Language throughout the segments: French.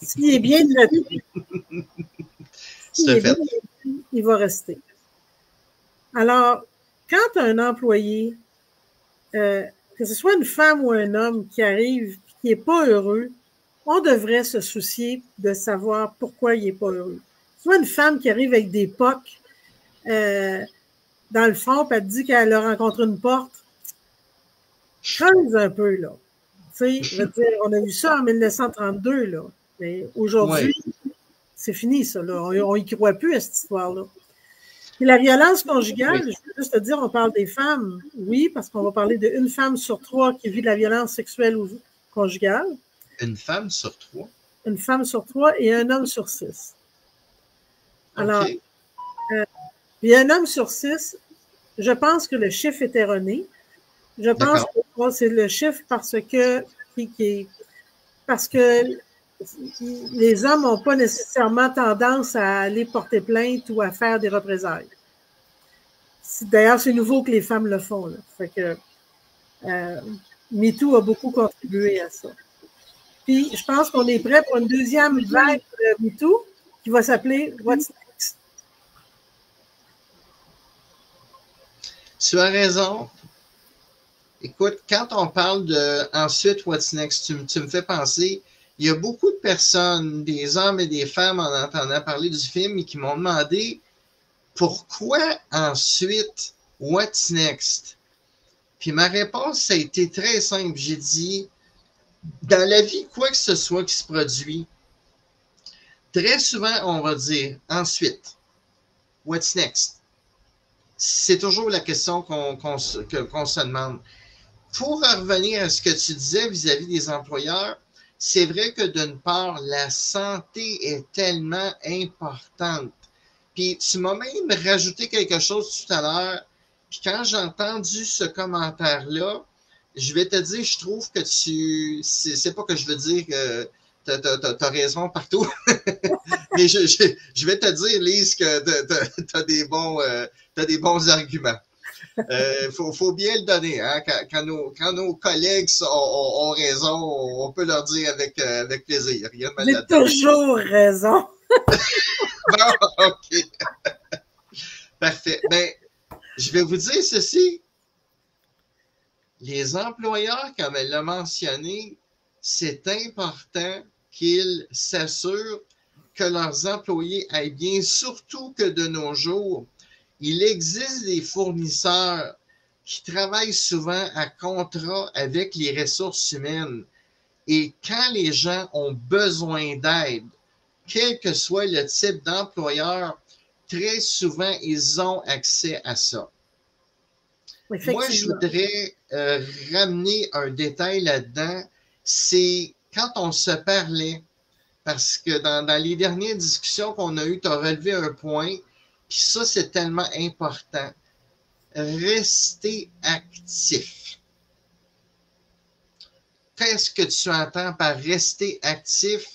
S'il est bien traité, il va rester. Alors, quand un employé, que ce soit une femme ou un homme qui arrive, qui n'est pas heureux, on devrait se soucier de savoir pourquoi il n'est pas heureux. Soit une femme qui arrive avec des pocs dans le front, puis elle dit qu'elle a rencontré une porte. Creuse un peu, là. Tu sais, je veux dire, on a vu ça en 1932, là. Mais aujourd'hui, c'est fini, ça, là. On n'y croit plus à cette histoire-là. Et la violence conjugale, je veux juste te dire, on parle des femmes, oui, parce qu'on va parler d'une femme sur 3 qui vit de la violence sexuelle ou conjugale. Une femme sur 3? Une femme sur 3 et un homme sur 6. Alors, puis un homme sur 6, je pense que le chiffre est erroné. Je pense que c'est le chiffre parce que les hommes n'ont pas nécessairement tendance à aller porter plainte ou à faire des représailles. D'ailleurs, c'est nouveau que les femmes le font. Là. Fait que MeToo a beaucoup contribué à ça. Puis, je pense qu'on est prêt pour une deuxième vague de MeToo qui va s'appeler What's Next? Tu as raison. Écoute, quand on parle de ensuite What's Next, tu me fais penser, il y a beaucoup de personnes, des hommes et des femmes en entendant parler du film et qui m'ont demandé pourquoi ensuite What's Next? Puis ma réponse, ça a été très simple. J'ai dit, dans la vie, quoi que ce soit qui se produit, très souvent, on va dire ensuite, What's Next? C'est toujours la question qu'on se demande. Pour revenir à ce que tu disais vis-à-vis des employeurs, c'est vrai que d'une part, la santé est tellement importante. Puis tu m'as même rajouté quelque chose tout à l'heure. Puis quand j'ai entendu ce commentaire-là, je vais te dire, je trouve que c'est pas que je veux dire que t'as raison partout. Mais je vais te dire, Lise, que t'as des bons arguments. Faut bien le donner, hein? Quand nos collègues ont raison, on peut leur dire avec plaisir. J'ai toujours raison. Bon, OK. Parfait. Ben, je vais vous dire ceci. Les employeurs, comme elle l'a mentionné, c'est important qu'ils s'assurent que leurs employés aillent bien, surtout que de nos jours, il existe des fournisseurs qui travaillent souvent à contrat avec les ressources humaines. Et quand les gens ont besoin d'aide, quel que soit le type d'employeur, très souvent, ils ont accès à ça. Moi, je voudrais ramener un détail là-dedans. C'est quand on se parlait, parce que dans les dernières discussions qu'on a eues, tu as relevé un point, puis ça, c'est tellement important. Rester actif. Qu'est-ce que tu entends par rester actif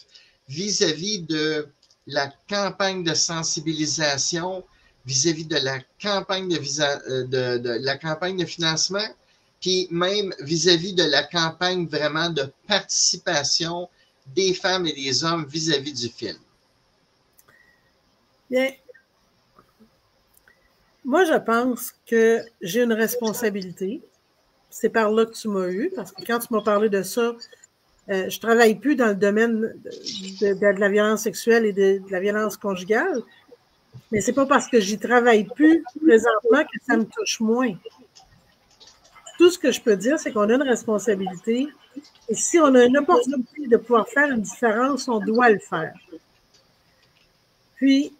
vis-à-vis de la campagne de sensibilisation, vis-à-vis de la campagne la campagne de financement, puis même vis-à-vis de la campagne vraiment de participation des femmes et des hommes vis-à-vis du film? Bien, moi, je pense que j'ai une responsabilité. C'est par là que tu m'as eu, parce que quand tu m'as parlé de ça, je ne travaille plus dans le domaine de la violence sexuelle et de la violence conjugale, mais ce n'est pas parce que j'y travaille plus présentement que ça me touche moins. Tout ce que je peux dire, c'est qu'on a une responsabilité et si on a une opportunité de pouvoir faire une différence, on doit le faire. Puis,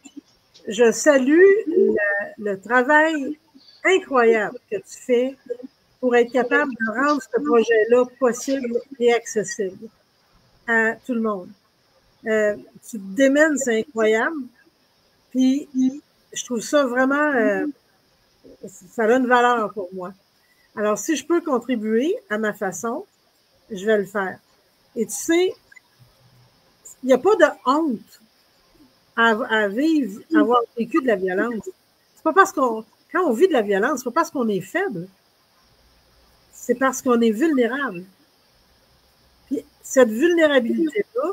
je salue le travail incroyable que tu fais pour être capable de rendre ce projet-là possible et accessible à tout le monde. Tu te démènes, c'est incroyable. Puis, je trouve ça vraiment, ça a une valeur pour moi. Alors, si je peux contribuer à ma façon, je vais le faire. Et tu sais, il n'y a pas de honte à vivre, à avoir vécu de la violence. C'est pas parce quand on vit de la violence, c'est pas parce qu'on est faible. C'est parce qu'on est vulnérable. Puis cette vulnérabilité-là,